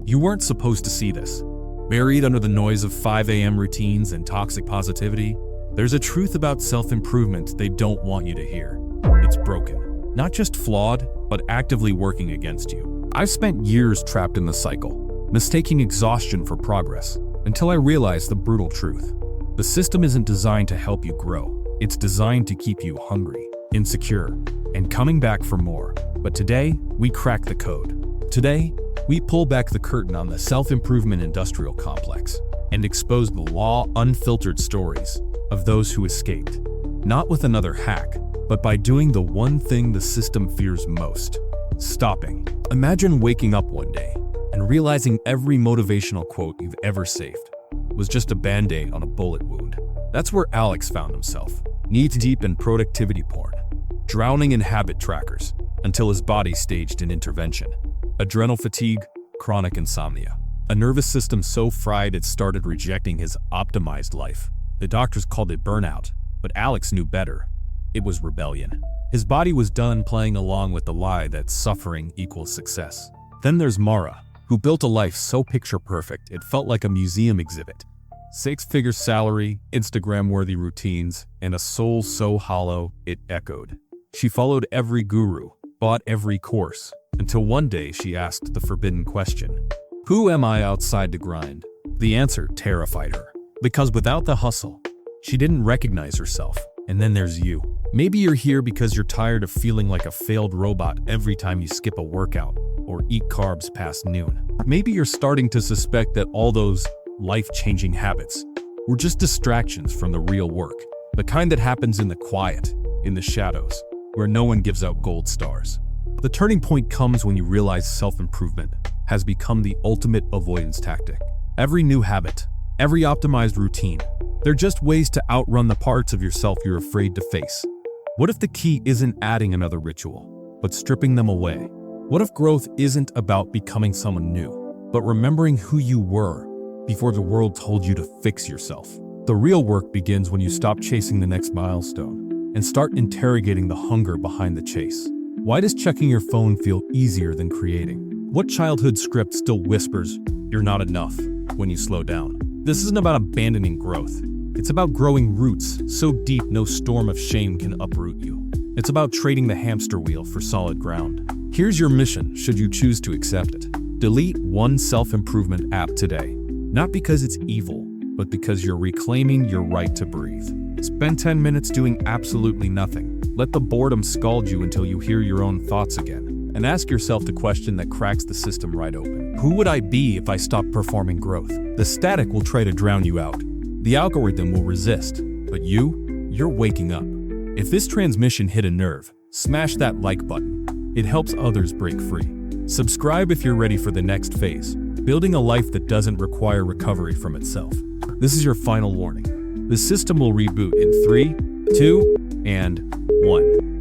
You weren't supposed to see this. Buried under the noise of 5 a.m. routines and toxic positivity, there's a truth about self-improvement they don't want you to hear. It's broken. Not just flawed, but actively working against you. I've spent years trapped in the cycle, mistaking exhaustion for progress, until I realized the brutal truth. The system isn't designed to help you grow. It's designed to keep you hungry, insecure, and coming back for more. But today, we crack the code. Today, we pull back the curtain on the self-improvement industrial complex and expose the raw, unfiltered stories of those who escaped. Not with another hack, but by doing the one thing the system fears most: stopping. Imagine waking up one day and realizing every motivational quote you've ever saved was just a band-aid on a bullet wound. That's where Alex found himself, knee-deep in productivity porn, drowning in habit trackers, until his body staged an intervention. Adrenal fatigue, chronic insomnia, a nervous system so fried it started rejecting his optimized life. The doctors called it burnout, but Alex knew better. It was rebellion. His body was done playing along with the lie that suffering equals success. Then there's Mara, who built a life so picture-perfect it felt like a museum exhibit. 6-figure salary, Instagram-worthy routines, and a soul so hollow it echoed. She followed every guru, bought every course, until one day she asked the forbidden question: who am I outside the grind? The answer terrified her, because without the hustle, she didn't recognize herself. And then there's you. Maybe you're here because you're tired of feeling like a failed robot every time you skip a workout or eat carbs past noon. Maybe you're starting to suspect that all those life-changing habits were just distractions from the real work, the kind that happens in the quiet, in the shadows, where no one gives out gold stars. The turning point comes when you realize self-improvement has become the ultimate avoidance tactic. Every new habit, every optimized routine, they're just ways to outrun the parts of yourself you're afraid to face. What if the key isn't adding another ritual, but stripping them away? What if growth isn't about becoming someone new, but remembering who you were before the world told you to fix yourself? The real work begins when you stop chasing the next milestone and start interrogating the hunger behind the chase. Why does checking your phone feel easier than creating? What childhood script still whispers, "You're not enough," when you slow down? This isn't about abandoning growth. It's about growing roots so deep no storm of shame can uproot you. It's about trading the hamster wheel for solid ground. Here's your mission, should you choose to accept it. Delete one self-improvement app today. Not because it's evil, but because you're reclaiming your right to breathe. Spend 10 minutes doing absolutely nothing. Let the boredom scald you until you hear your own thoughts again. And ask yourself the question that cracks the system right open. Who would I be if I stopped performing growth? The static will try to drown you out. The algorithm will resist. But you're waking up. If this transmission hit a nerve, smash that like button. It helps others break free. Subscribe if you're ready for the next phase, building a life that doesn't require recovery from itself. This is your final warning. The system will reboot in 3, 2, and 1.